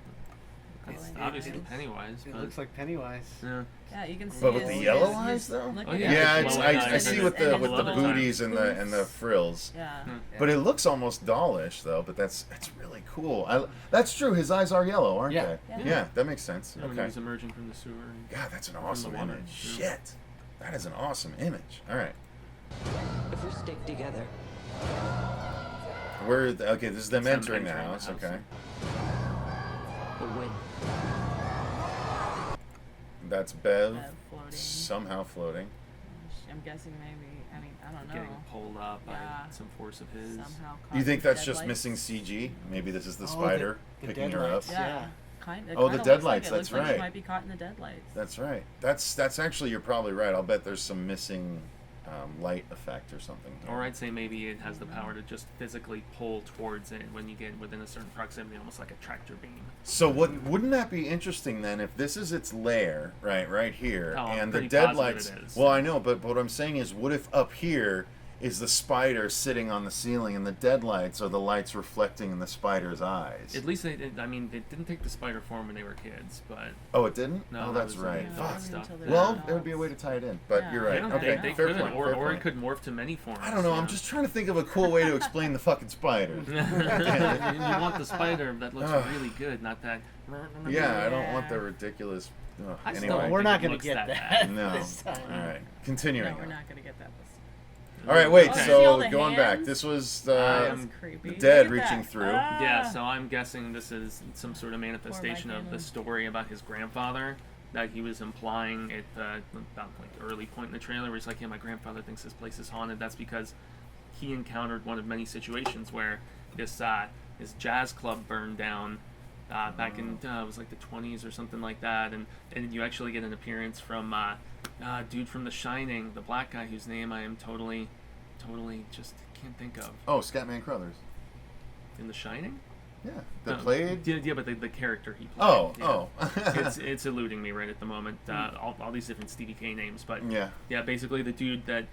[SPEAKER 3] It's
[SPEAKER 8] It's-
[SPEAKER 3] obviously
[SPEAKER 8] it's-
[SPEAKER 3] Pennywise,
[SPEAKER 2] It
[SPEAKER 3] but
[SPEAKER 2] looks like Pennywise.
[SPEAKER 3] yeah.
[SPEAKER 8] Yeah, you can see.
[SPEAKER 1] But with the
[SPEAKER 8] his-
[SPEAKER 1] yellow
[SPEAKER 8] his-
[SPEAKER 1] eyes,
[SPEAKER 8] his-
[SPEAKER 1] though?
[SPEAKER 8] look
[SPEAKER 3] Oh,
[SPEAKER 8] at
[SPEAKER 3] yeah.
[SPEAKER 1] Yeah,
[SPEAKER 8] that.
[SPEAKER 1] I
[SPEAKER 8] And
[SPEAKER 1] see
[SPEAKER 8] his-
[SPEAKER 1] with the
[SPEAKER 8] and
[SPEAKER 1] with the
[SPEAKER 8] his
[SPEAKER 1] booties and the
[SPEAKER 8] boots.
[SPEAKER 1] frills.
[SPEAKER 8] Yeah.
[SPEAKER 1] But it looks almost dollish though. But that's really cool. That's true. His eyes are yellow, aren't
[SPEAKER 2] Yeah.
[SPEAKER 1] they?
[SPEAKER 8] Yeah.
[SPEAKER 1] Yeah, that makes sense.
[SPEAKER 3] When he
[SPEAKER 1] Okay.
[SPEAKER 3] was emerging from the sewer.
[SPEAKER 1] God, that's an awesome
[SPEAKER 3] water,
[SPEAKER 1] image.
[SPEAKER 3] yeah.
[SPEAKER 1] Shit, that is an awesome image. All right,
[SPEAKER 7] If we stick together,
[SPEAKER 1] okay. This is them
[SPEAKER 3] It's them
[SPEAKER 1] entering the
[SPEAKER 3] entering the
[SPEAKER 1] house.
[SPEAKER 3] house.
[SPEAKER 1] Okay,
[SPEAKER 7] we'll win.
[SPEAKER 1] that's Bev
[SPEAKER 8] Floating.
[SPEAKER 1] somehow floating.
[SPEAKER 8] I'm guessing maybe. I mean, I don't know.
[SPEAKER 3] Getting pulled up by
[SPEAKER 8] Yeah.
[SPEAKER 3] some force of his.
[SPEAKER 8] Somehow.
[SPEAKER 1] You think
[SPEAKER 8] caught
[SPEAKER 1] that's
[SPEAKER 8] the
[SPEAKER 1] just
[SPEAKER 8] deadlights.
[SPEAKER 1] missing CG? Maybe this is the
[SPEAKER 2] Oh,
[SPEAKER 1] spider
[SPEAKER 2] the
[SPEAKER 1] picking her up.
[SPEAKER 2] deadlights.
[SPEAKER 8] Yeah.
[SPEAKER 2] Yeah.
[SPEAKER 8] Kind of.
[SPEAKER 1] Oh, the deadlights,
[SPEAKER 8] It
[SPEAKER 1] that's
[SPEAKER 8] looks like
[SPEAKER 1] right.
[SPEAKER 8] She might be caught in the deadlights.
[SPEAKER 1] That's right. That's actually, you're probably right. I'll bet there's some missing light effect or something.
[SPEAKER 3] Or I'd say maybe it has the power to just physically pull towards it when you get within a certain proximity, almost like a tractor beam.
[SPEAKER 1] So wouldn't that be interesting then if this is its lair, right here,
[SPEAKER 3] Oh, I'm
[SPEAKER 1] and the
[SPEAKER 3] pretty
[SPEAKER 1] deadlights...
[SPEAKER 3] positive it is.
[SPEAKER 1] Well, I know, but what I'm saying is, what if up here is the spider sitting on the ceiling and the deadlights are the lights reflecting in the spider's eyes?
[SPEAKER 3] At least, it didn't take the spider form when they were kids, but...
[SPEAKER 1] Oh, it didn't?
[SPEAKER 3] No,
[SPEAKER 1] oh,
[SPEAKER 3] that
[SPEAKER 1] that's
[SPEAKER 3] was,
[SPEAKER 1] right.
[SPEAKER 3] yeah,
[SPEAKER 1] Fuck.
[SPEAKER 3] stuff.
[SPEAKER 1] Well, there would be a way to tie it in, but
[SPEAKER 8] Yeah.
[SPEAKER 1] you're right.
[SPEAKER 3] Yeah,
[SPEAKER 1] Okay,
[SPEAKER 3] they
[SPEAKER 1] fair
[SPEAKER 3] could,
[SPEAKER 1] point.
[SPEAKER 3] or
[SPEAKER 1] fair
[SPEAKER 3] it
[SPEAKER 1] point.
[SPEAKER 3] could morph to many forms.
[SPEAKER 1] I don't know. I'm just trying to think of a cool way to explain the fucking spider.
[SPEAKER 3] you want the spider that looks really good, not that...
[SPEAKER 1] Yeah, I don't want the ridiculous... Ugh,
[SPEAKER 3] I still
[SPEAKER 1] anyway.
[SPEAKER 3] don't
[SPEAKER 2] We're
[SPEAKER 3] think
[SPEAKER 2] not
[SPEAKER 3] it
[SPEAKER 2] going to
[SPEAKER 3] looks
[SPEAKER 2] get
[SPEAKER 3] that
[SPEAKER 2] that
[SPEAKER 1] No.
[SPEAKER 2] this time.
[SPEAKER 1] All right. Continuing.
[SPEAKER 8] No, we're not gonna get that this
[SPEAKER 1] All right, wait.
[SPEAKER 3] Okay.
[SPEAKER 8] See all
[SPEAKER 1] So
[SPEAKER 8] the
[SPEAKER 1] going back,
[SPEAKER 8] hands?
[SPEAKER 1] this was
[SPEAKER 8] That's
[SPEAKER 1] the
[SPEAKER 8] creepy.
[SPEAKER 1] dead
[SPEAKER 8] Look at
[SPEAKER 1] reaching
[SPEAKER 8] that.
[SPEAKER 1] through.
[SPEAKER 3] Yeah, so I'm guessing this is some sort of manifestation of the
[SPEAKER 8] cannon.
[SPEAKER 3] story about his grandfather that he was implying at about like early point in the trailer where he's like, yeah, my grandfather thinks this place is haunted. That's because he encountered one of many situations where this jazz club burned down back in it was like the 20s or something like that, and you actually get an appearance from dude from The Shining, the black guy whose name I am totally just can't think of.
[SPEAKER 1] Oh, Scatman Crothers.
[SPEAKER 3] In The Shining?
[SPEAKER 1] Yeah, that
[SPEAKER 3] No,
[SPEAKER 1] played.
[SPEAKER 3] Yeah, but the character he played.
[SPEAKER 1] Oh,
[SPEAKER 3] yeah.
[SPEAKER 1] oh.
[SPEAKER 3] it's eluding me right at the moment. All these different Stevie K names, but
[SPEAKER 1] Yeah.
[SPEAKER 3] basically the dude that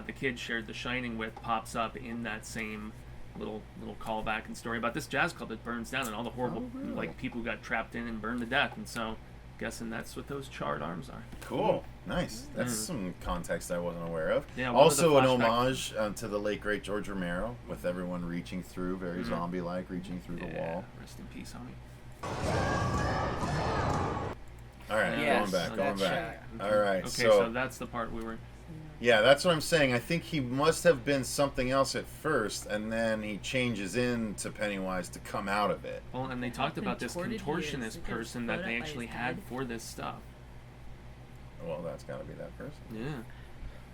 [SPEAKER 3] the kid shared The Shining with pops up in that same little callback and story about this jazz club that burns down and all the horrible like people who got trapped in and burned to death, and so guessing that's what those charred arms are.
[SPEAKER 1] Cool. Nice. That's some context I wasn't aware of.
[SPEAKER 3] Yeah, what was the
[SPEAKER 1] also, an
[SPEAKER 3] flashback?
[SPEAKER 1] homage to the late great George Romero, with everyone reaching through, very zombie-like, reaching through the wall.
[SPEAKER 3] Rest in peace, homie.
[SPEAKER 1] All right,
[SPEAKER 2] Yes,
[SPEAKER 1] going
[SPEAKER 2] that's
[SPEAKER 1] back.
[SPEAKER 2] right.
[SPEAKER 1] All right,
[SPEAKER 3] Okay,
[SPEAKER 1] so
[SPEAKER 3] so that's the part we were.
[SPEAKER 1] yeah, that's what I'm saying. I think he must have been something else at first, and then he changes into Pennywise to come out of it.
[SPEAKER 3] Well, and they talked about this
[SPEAKER 8] contorted he is.
[SPEAKER 3] contortionist
[SPEAKER 8] It gets
[SPEAKER 3] person that
[SPEAKER 8] floated
[SPEAKER 3] they
[SPEAKER 8] by
[SPEAKER 3] actually
[SPEAKER 8] his
[SPEAKER 3] had
[SPEAKER 8] head.
[SPEAKER 3] for this stuff.
[SPEAKER 1] Well, that's got to be that person.
[SPEAKER 3] Yeah,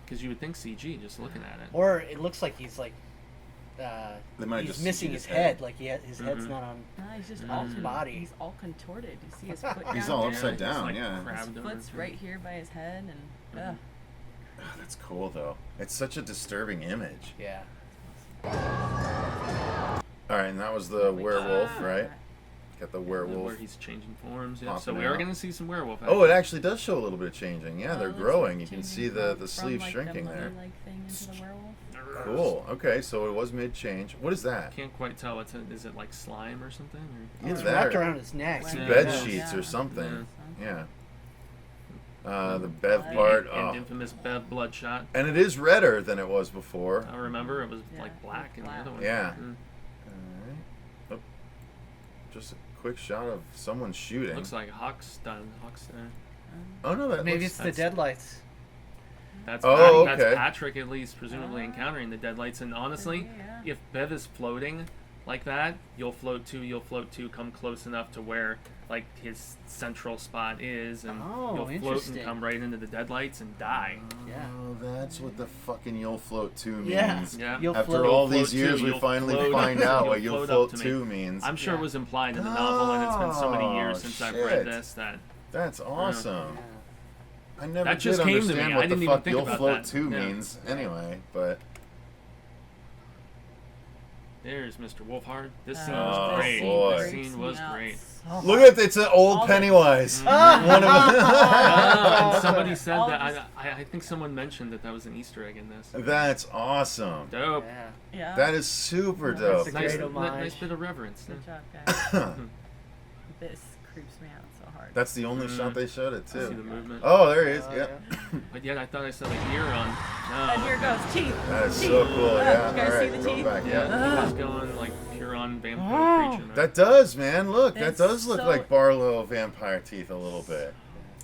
[SPEAKER 3] because you would think CG just looking at it.
[SPEAKER 2] Or it looks like he's like
[SPEAKER 1] They might
[SPEAKER 2] he's
[SPEAKER 1] just
[SPEAKER 2] missing
[SPEAKER 1] see
[SPEAKER 2] his
[SPEAKER 1] his
[SPEAKER 2] head.
[SPEAKER 1] head.
[SPEAKER 2] Like his head's not on.
[SPEAKER 8] No, he's just
[SPEAKER 2] all his body.
[SPEAKER 8] He's all contorted. You see his foot down
[SPEAKER 1] He's all
[SPEAKER 8] there?
[SPEAKER 1] upside
[SPEAKER 3] he's
[SPEAKER 1] down,
[SPEAKER 3] like
[SPEAKER 1] yeah.
[SPEAKER 8] His
[SPEAKER 3] crabbed over.
[SPEAKER 8] foot's right here by his head, and
[SPEAKER 1] Oh, that's cool, though. It's such a disturbing image.
[SPEAKER 2] Yeah.
[SPEAKER 1] All right, and that was the werewolf, right? Got the
[SPEAKER 3] Where
[SPEAKER 1] werewolf.
[SPEAKER 3] he's changing forms. Yeah, so
[SPEAKER 1] Popping
[SPEAKER 3] we are
[SPEAKER 1] out.
[SPEAKER 3] going to see some werewolf.
[SPEAKER 1] Oh, it actually does show a little bit of changing. Yeah,
[SPEAKER 8] Oh,
[SPEAKER 1] they're
[SPEAKER 8] it looks
[SPEAKER 1] growing.
[SPEAKER 8] like
[SPEAKER 1] You can
[SPEAKER 8] changing
[SPEAKER 1] see the
[SPEAKER 8] from,
[SPEAKER 1] sleeves
[SPEAKER 8] like,
[SPEAKER 1] shrinking
[SPEAKER 8] the
[SPEAKER 1] there.
[SPEAKER 8] mummy-like thing into the werewolf.
[SPEAKER 1] Cool. Okay, so it was mid-change. What is that?
[SPEAKER 3] Can't quite tell. Is it like slime or something? Or?
[SPEAKER 1] Either
[SPEAKER 2] It's
[SPEAKER 1] that
[SPEAKER 2] wrapped
[SPEAKER 1] or
[SPEAKER 2] around his neck.
[SPEAKER 1] some
[SPEAKER 3] Yeah.
[SPEAKER 1] bed
[SPEAKER 3] Yeah.
[SPEAKER 1] sheets or
[SPEAKER 8] Yeah.
[SPEAKER 1] something.
[SPEAKER 3] Yeah.
[SPEAKER 1] Yeah. The Bev
[SPEAKER 8] Blood.
[SPEAKER 1] part.
[SPEAKER 3] And
[SPEAKER 1] Oh.
[SPEAKER 3] infamous Bev bloodshot.
[SPEAKER 1] And it is redder than it was before.
[SPEAKER 3] I remember it was
[SPEAKER 8] Yeah,
[SPEAKER 3] like black in the
[SPEAKER 8] black.
[SPEAKER 3] other one.
[SPEAKER 1] Yeah.
[SPEAKER 3] Mm.
[SPEAKER 1] Alright. Oh. Just a quick shot of someone shooting.
[SPEAKER 3] Looks like Hawk's done. Hawk's there.
[SPEAKER 1] Oh no, that
[SPEAKER 2] Maybe
[SPEAKER 1] looks...
[SPEAKER 2] it's the
[SPEAKER 3] that's-
[SPEAKER 2] deadlights.
[SPEAKER 3] That's
[SPEAKER 1] Oh,
[SPEAKER 3] that's
[SPEAKER 1] okay.
[SPEAKER 3] Patrick at least presumably encountering the deadlights. And honestly,
[SPEAKER 8] Yeah.
[SPEAKER 3] if Bev is floating like that, you'll float too, come close enough to where like his central spot is, and
[SPEAKER 2] Oh,
[SPEAKER 3] you'll float and
[SPEAKER 2] interesting.
[SPEAKER 3] come right into the deadlights and die.
[SPEAKER 2] Yeah.
[SPEAKER 1] Oh, that's what the fucking you'll float to means.
[SPEAKER 2] Yeah.
[SPEAKER 3] Yeah.
[SPEAKER 2] You'll
[SPEAKER 1] After
[SPEAKER 2] float.
[SPEAKER 1] all
[SPEAKER 3] You'll
[SPEAKER 1] these
[SPEAKER 3] float
[SPEAKER 1] years,
[SPEAKER 3] too,
[SPEAKER 1] we
[SPEAKER 3] you'll
[SPEAKER 1] finally
[SPEAKER 3] float
[SPEAKER 1] find
[SPEAKER 3] up-
[SPEAKER 1] out
[SPEAKER 3] you'll
[SPEAKER 1] what you'll
[SPEAKER 3] float
[SPEAKER 1] float
[SPEAKER 3] up to
[SPEAKER 1] to
[SPEAKER 3] me.
[SPEAKER 1] means.
[SPEAKER 3] I'm sure
[SPEAKER 2] Yeah.
[SPEAKER 3] it was implied in the novel, and it's been so many years
[SPEAKER 1] Oh,
[SPEAKER 3] since I've
[SPEAKER 1] shit.
[SPEAKER 3] read this that
[SPEAKER 1] That's awesome. I never
[SPEAKER 3] That just
[SPEAKER 1] did
[SPEAKER 3] came to
[SPEAKER 1] understand
[SPEAKER 3] me.
[SPEAKER 1] what
[SPEAKER 3] I didn't
[SPEAKER 1] the
[SPEAKER 3] even
[SPEAKER 1] fuck
[SPEAKER 3] think
[SPEAKER 1] you'll
[SPEAKER 3] about
[SPEAKER 1] float
[SPEAKER 3] that.
[SPEAKER 1] to
[SPEAKER 3] Yeah.
[SPEAKER 1] means anyway, but
[SPEAKER 3] there's Mr. Wolfhard. This scene
[SPEAKER 1] Oh,
[SPEAKER 3] was great.
[SPEAKER 1] boy.
[SPEAKER 3] This scene was great.
[SPEAKER 1] look at it's an old
[SPEAKER 8] All the-
[SPEAKER 1] Pennywise.
[SPEAKER 3] Mm-hmm.
[SPEAKER 1] One of
[SPEAKER 3] And somebody said
[SPEAKER 8] All
[SPEAKER 3] that.
[SPEAKER 8] of
[SPEAKER 3] I think someone mentioned that was an Easter egg in this.
[SPEAKER 1] That's awesome.
[SPEAKER 3] Dope.
[SPEAKER 2] Yeah.
[SPEAKER 8] Yeah.
[SPEAKER 1] That is super
[SPEAKER 2] That's
[SPEAKER 1] dope.
[SPEAKER 2] a
[SPEAKER 3] Nice,
[SPEAKER 2] great homage.
[SPEAKER 3] nice bit of reverence.
[SPEAKER 8] Good
[SPEAKER 3] Yeah.
[SPEAKER 8] job, guys. This creeps me out so hard.
[SPEAKER 1] That's the only shot they showed it
[SPEAKER 3] See the
[SPEAKER 1] too.
[SPEAKER 3] movement.
[SPEAKER 1] Oh, there he is.
[SPEAKER 2] Oh,
[SPEAKER 1] Yep.
[SPEAKER 3] But yet I thought I saw the ear on. No.
[SPEAKER 8] And here goes teeth.
[SPEAKER 1] That is
[SPEAKER 8] teeth.
[SPEAKER 1] so cool. Yeah.
[SPEAKER 8] You guys
[SPEAKER 1] All
[SPEAKER 8] see
[SPEAKER 1] right,
[SPEAKER 8] the
[SPEAKER 1] go
[SPEAKER 8] teeth?
[SPEAKER 1] back.
[SPEAKER 3] Yeah,
[SPEAKER 1] Yeah.
[SPEAKER 3] he was going like pure on vampire creature. Man.
[SPEAKER 1] That does, man. Look, that
[SPEAKER 8] That's
[SPEAKER 1] does look
[SPEAKER 8] so-
[SPEAKER 1] like Barlow vampire teeth a little bit.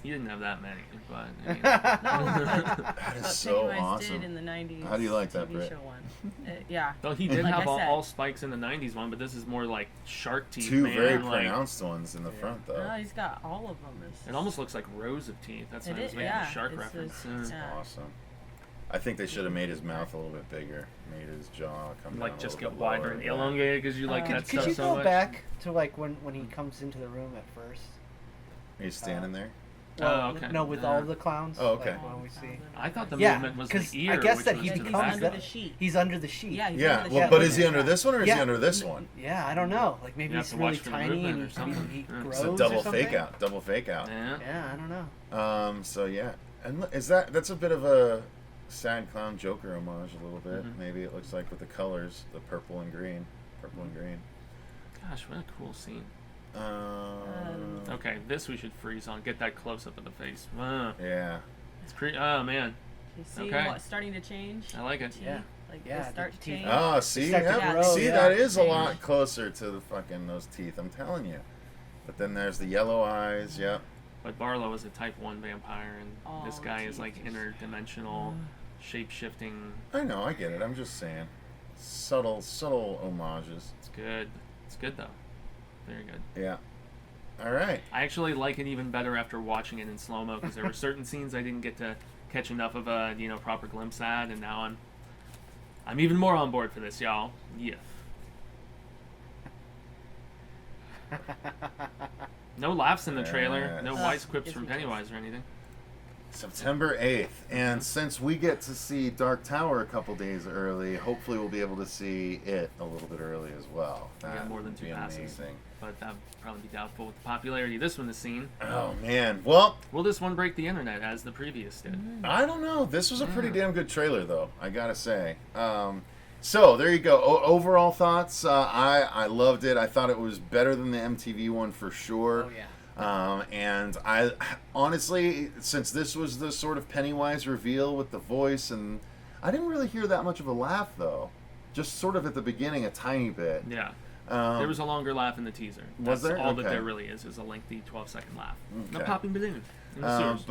[SPEAKER 3] He didn't have that many, but I mean,
[SPEAKER 1] That is
[SPEAKER 8] What
[SPEAKER 1] so
[SPEAKER 8] Pennywise
[SPEAKER 1] awesome.
[SPEAKER 8] did in the 90s
[SPEAKER 1] How do you like that,
[SPEAKER 8] TV
[SPEAKER 1] Britt?
[SPEAKER 8] show one. Yeah.
[SPEAKER 3] though he did
[SPEAKER 8] Like
[SPEAKER 3] have
[SPEAKER 8] I said.
[SPEAKER 3] all spikes in the '90s one, but this is more like shark teeth.
[SPEAKER 1] Two
[SPEAKER 3] man.
[SPEAKER 1] very
[SPEAKER 3] like,
[SPEAKER 1] pronounced ones in the front, though.
[SPEAKER 8] No, he's got all of them. It's
[SPEAKER 3] It almost looks like rows of teeth. That's why I was making
[SPEAKER 8] yeah,
[SPEAKER 3] a shark
[SPEAKER 8] it's
[SPEAKER 3] reference.
[SPEAKER 8] just-
[SPEAKER 3] Yeah.
[SPEAKER 8] yeah.
[SPEAKER 1] Awesome. I think they should have made his mouth a little bit bigger, made his jaw come down
[SPEAKER 3] Like
[SPEAKER 1] a
[SPEAKER 3] just
[SPEAKER 1] little
[SPEAKER 3] get
[SPEAKER 1] bit
[SPEAKER 3] wider
[SPEAKER 1] lower,
[SPEAKER 3] and
[SPEAKER 1] yeah.
[SPEAKER 3] elongated because you like that
[SPEAKER 2] Could
[SPEAKER 3] stuff
[SPEAKER 2] you
[SPEAKER 3] so
[SPEAKER 2] go
[SPEAKER 3] much.
[SPEAKER 2] back to like when he comes into the room at first?
[SPEAKER 1] He's standing there.
[SPEAKER 2] Well,
[SPEAKER 3] okay.
[SPEAKER 2] no, with all the clowns.
[SPEAKER 1] Oh, okay.
[SPEAKER 2] Like, when we see.
[SPEAKER 3] I thought the
[SPEAKER 2] Yeah,
[SPEAKER 3] movement was
[SPEAKER 2] 'cause
[SPEAKER 3] the ear,
[SPEAKER 2] I guess
[SPEAKER 3] which
[SPEAKER 2] that
[SPEAKER 3] was
[SPEAKER 2] he
[SPEAKER 3] to the
[SPEAKER 2] becomes
[SPEAKER 3] back.
[SPEAKER 8] under the sheet.
[SPEAKER 2] He's under the sheet.
[SPEAKER 8] Yeah, he's
[SPEAKER 1] Yeah,
[SPEAKER 8] under the
[SPEAKER 1] well,
[SPEAKER 8] sheet.
[SPEAKER 1] but is he under this one or is he
[SPEAKER 2] Yeah.
[SPEAKER 1] under this one?
[SPEAKER 2] Yeah, I don't know. Like maybe
[SPEAKER 3] You have
[SPEAKER 2] he's
[SPEAKER 3] to
[SPEAKER 2] really
[SPEAKER 3] watch for the
[SPEAKER 2] tiny
[SPEAKER 3] movement or
[SPEAKER 2] and
[SPEAKER 3] something.
[SPEAKER 2] he
[SPEAKER 3] Yeah.
[SPEAKER 2] grows
[SPEAKER 1] It's a
[SPEAKER 2] or
[SPEAKER 1] double
[SPEAKER 2] something.
[SPEAKER 1] fake out. Double fake out.
[SPEAKER 3] Yeah.
[SPEAKER 2] Yeah, I don't know.
[SPEAKER 1] So yeah, and that's a bit of a sad clown Joker homage a little bit.
[SPEAKER 3] Mhm.
[SPEAKER 1] Maybe it looks like with the colors, the purple and green.
[SPEAKER 3] Gosh, what a cool scene.
[SPEAKER 1] Um,
[SPEAKER 3] Okay, this we should freeze on. Get that close up of the face.
[SPEAKER 1] Yeah.
[SPEAKER 3] It's oh man,
[SPEAKER 8] You see
[SPEAKER 3] Okay.
[SPEAKER 8] what's starting to change?
[SPEAKER 3] I like it.
[SPEAKER 2] Yeah.
[SPEAKER 8] Like
[SPEAKER 2] Yeah,
[SPEAKER 8] they start
[SPEAKER 2] the
[SPEAKER 8] to
[SPEAKER 2] teeth.
[SPEAKER 8] change.
[SPEAKER 1] Oh, see,
[SPEAKER 2] start to
[SPEAKER 1] yeah,
[SPEAKER 8] grow,
[SPEAKER 1] see,
[SPEAKER 2] yeah.
[SPEAKER 1] that is a
[SPEAKER 8] Change.
[SPEAKER 1] lot closer to the fucking those teeth. I'm telling you. But then there's the yellow eyes. Yep.
[SPEAKER 3] But Barlow is a type 1 vampire, and
[SPEAKER 8] Oh,
[SPEAKER 3] this guy is like
[SPEAKER 8] Jesus.
[SPEAKER 3] interdimensional, shape-shifting.
[SPEAKER 1] I know, I get it. I'm just saying, subtle homages.
[SPEAKER 3] It's good. It's good though. Very good.
[SPEAKER 1] Yeah. All right.
[SPEAKER 3] I actually like it even better after watching it in slow-mo because there were certain scenes I didn't get to catch enough of a proper glimpse at, and now I'm even more on board for this, y'all. Yeah. No laughs in the trailer. No wise quips
[SPEAKER 8] yes,
[SPEAKER 3] from
[SPEAKER 8] we did.
[SPEAKER 3] Pennywise or anything.
[SPEAKER 1] September 8th, and since we get to see Dark Tower a couple days early, hopefully we'll be able to see it a little bit early as well.
[SPEAKER 3] We got
[SPEAKER 1] That
[SPEAKER 3] more than
[SPEAKER 1] would
[SPEAKER 3] 2
[SPEAKER 1] be
[SPEAKER 3] passes,
[SPEAKER 1] amazing.
[SPEAKER 3] but that would probably be doubtful with the popularity this one is seen.
[SPEAKER 1] Oh man, well,
[SPEAKER 3] Will this one break the internet as the previous did?
[SPEAKER 1] I don't know. This was a pretty damn good trailer, though. I gotta say. So there you go. Overall thoughts. I loved it. I thought it was better than the MTV one for sure.
[SPEAKER 2] Oh yeah.
[SPEAKER 1] And I honestly, since this was the sort of Pennywise reveal with the voice, and I didn't really hear that much of a laugh though. Just sort of at the beginning, a tiny bit.
[SPEAKER 3] Yeah. There was a longer laugh in the teaser.
[SPEAKER 1] Was
[SPEAKER 3] That's
[SPEAKER 1] there?
[SPEAKER 3] all that
[SPEAKER 1] Okay.
[SPEAKER 3] there really is a lengthy 12-second laugh. No
[SPEAKER 1] Okay.
[SPEAKER 3] popping balloon. In the sewers.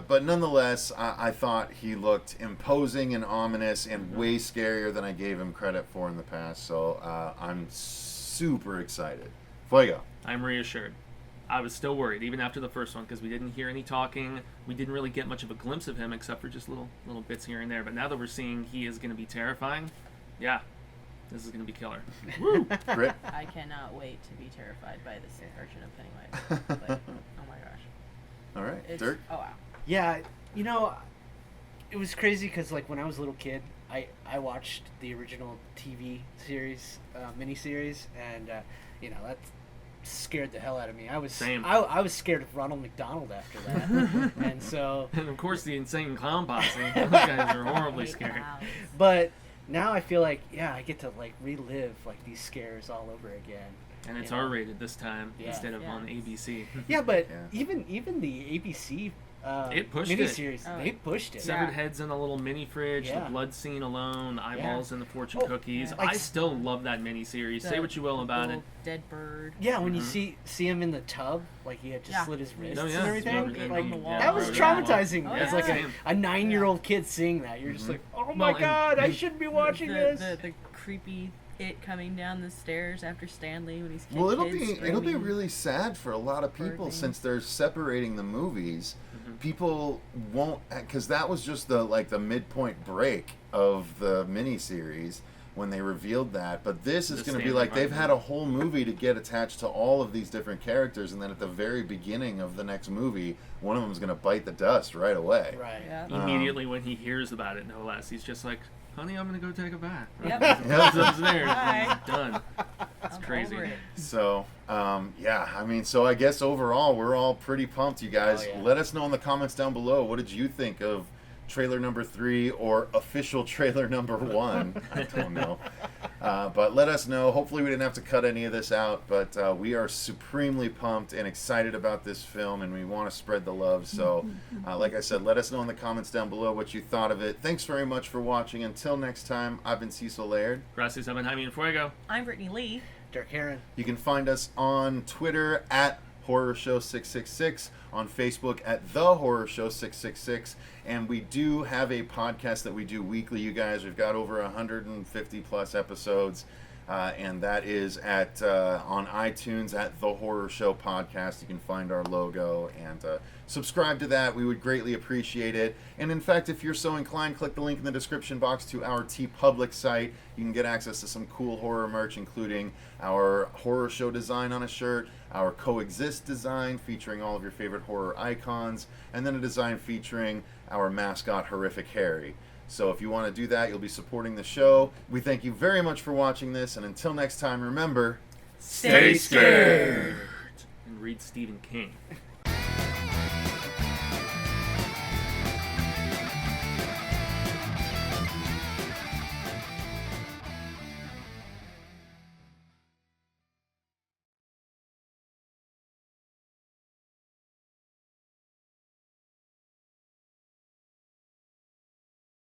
[SPEAKER 1] But nonetheless, I thought he looked imposing and ominous and way scarier than I gave him credit for in the past. So I'm super excited. Fuego.
[SPEAKER 3] I'm reassured. I was still worried, even after the first one, because we didn't hear any talking. We didn't really get much of a glimpse of him, except for just little bits here and there. But now that we're seeing he is going to be terrifying, yeah, this is going to be killer. Woo!
[SPEAKER 1] Britt.
[SPEAKER 8] I cannot wait to be terrified by this version of Pennywise. Like, oh my gosh.
[SPEAKER 1] All right,
[SPEAKER 8] It's,
[SPEAKER 1] Dirk.
[SPEAKER 8] oh wow.
[SPEAKER 2] Yeah, it was crazy because like when I was a little kid, I watched the original TV series, miniseries, and that scared the hell out of me. I was
[SPEAKER 3] Same.
[SPEAKER 2] I was scared of Ronald McDonald after that, and so.
[SPEAKER 3] And of course, the insane clown posse. Those guys are horribly scary.
[SPEAKER 2] But now I feel like I get to like relive like these scares all over again.
[SPEAKER 3] And it's
[SPEAKER 2] You know?
[SPEAKER 3] R-rated this time
[SPEAKER 2] Yeah.
[SPEAKER 3] instead of
[SPEAKER 8] Yeah.
[SPEAKER 3] on ABC.
[SPEAKER 2] Yeah, but
[SPEAKER 1] Yeah.
[SPEAKER 2] even the ABC
[SPEAKER 3] It pushed it.
[SPEAKER 2] miniseries,
[SPEAKER 8] Oh.
[SPEAKER 2] they pushed it.
[SPEAKER 3] Severed
[SPEAKER 8] Yeah.
[SPEAKER 3] heads in a little mini fridge,
[SPEAKER 2] Yeah.
[SPEAKER 3] the blood scene alone, the eyeballs in the fortune
[SPEAKER 2] Oh,
[SPEAKER 3] cookies.
[SPEAKER 8] yeah.
[SPEAKER 3] I
[SPEAKER 2] Like-
[SPEAKER 3] still love that miniseries. Say what you will about it.
[SPEAKER 8] little dead bird.
[SPEAKER 2] Yeah, when you
[SPEAKER 3] Mhm.
[SPEAKER 2] see him in the tub, like he had just
[SPEAKER 8] Yeah.
[SPEAKER 2] slit his wrists
[SPEAKER 3] Oh, yeah.
[SPEAKER 2] and everything.
[SPEAKER 3] Everything
[SPEAKER 2] Like
[SPEAKER 8] on the wall.
[SPEAKER 2] that was
[SPEAKER 3] Yeah.
[SPEAKER 2] traumatizing
[SPEAKER 8] Oh,
[SPEAKER 2] as
[SPEAKER 8] yeah.
[SPEAKER 2] like
[SPEAKER 3] Same.
[SPEAKER 2] a 9-year-old kid seeing that. You're just like, oh my
[SPEAKER 3] Well, and-
[SPEAKER 2] god, I shouldn't be watching this.
[SPEAKER 8] The creepy it coming down the stairs after Stanley when he's
[SPEAKER 1] Well, it'll
[SPEAKER 8] kids
[SPEAKER 1] be
[SPEAKER 8] screaming.
[SPEAKER 1] really sad for a lot of people
[SPEAKER 8] Birthing.
[SPEAKER 1] since they're separating the movies.
[SPEAKER 3] Mhm.
[SPEAKER 1] People won't, because that was just the midpoint break of the miniseries when they revealed that. But this is
[SPEAKER 3] The
[SPEAKER 1] going to be
[SPEAKER 3] standard
[SPEAKER 1] like they've
[SPEAKER 3] mark.
[SPEAKER 1] had a whole movie to get attached to all of these different characters, and then at the very beginning of the next movie, one of them is going to bite the dust right away.
[SPEAKER 2] Right.
[SPEAKER 8] Yeah.
[SPEAKER 3] Immediately when he hears about it, no less, he's just like, honey, I'm going to go take a bath.
[SPEAKER 8] Yep.
[SPEAKER 3] Goes upstairs.
[SPEAKER 8] Bye.
[SPEAKER 3] Done. It's
[SPEAKER 8] I'm
[SPEAKER 3] crazy.
[SPEAKER 8] over it.
[SPEAKER 1] So, so I guess overall, we're all pretty pumped, you guys.
[SPEAKER 2] Oh, yeah.
[SPEAKER 1] Let us know in the comments down below, what did you think of trailer number 3 or official trailer number 1? I don't know. But let us know. Hopefully we didn't have to cut any of this out, but we are supremely pumped and excited about this film, and we want to spread the love. So, like I said, let us know in the comments down below what you thought of it. Thanks very much for watching. Until next time, I've been Cecil Laird.
[SPEAKER 3] Gracias, Jaime, and Fuego.
[SPEAKER 8] I'm Brittini Lee.
[SPEAKER 2] Dirk Harron.
[SPEAKER 1] You can find us on Twitter at Horror Show 666, on Facebook at The Horror Show 666, and we do have a podcast that we do weekly, you guys. We've got over 150 plus episodes. and that is at on iTunes at The Horror Show Podcast. You can find our logo and subscribe to that. We would greatly appreciate it. And in fact, if you're so inclined, click the link in the description box to our TeePublic site. You can get access to some cool horror merch, including our Horror Show design on a shirt, our Coexist design featuring all of your favorite horror icons, and then a design featuring our mascot, Horrific Harry. So if you want to do that, you'll be supporting the show. We thank you very much for watching this, and until next time, remember,
[SPEAKER 3] Stay scared! And read Stephen King.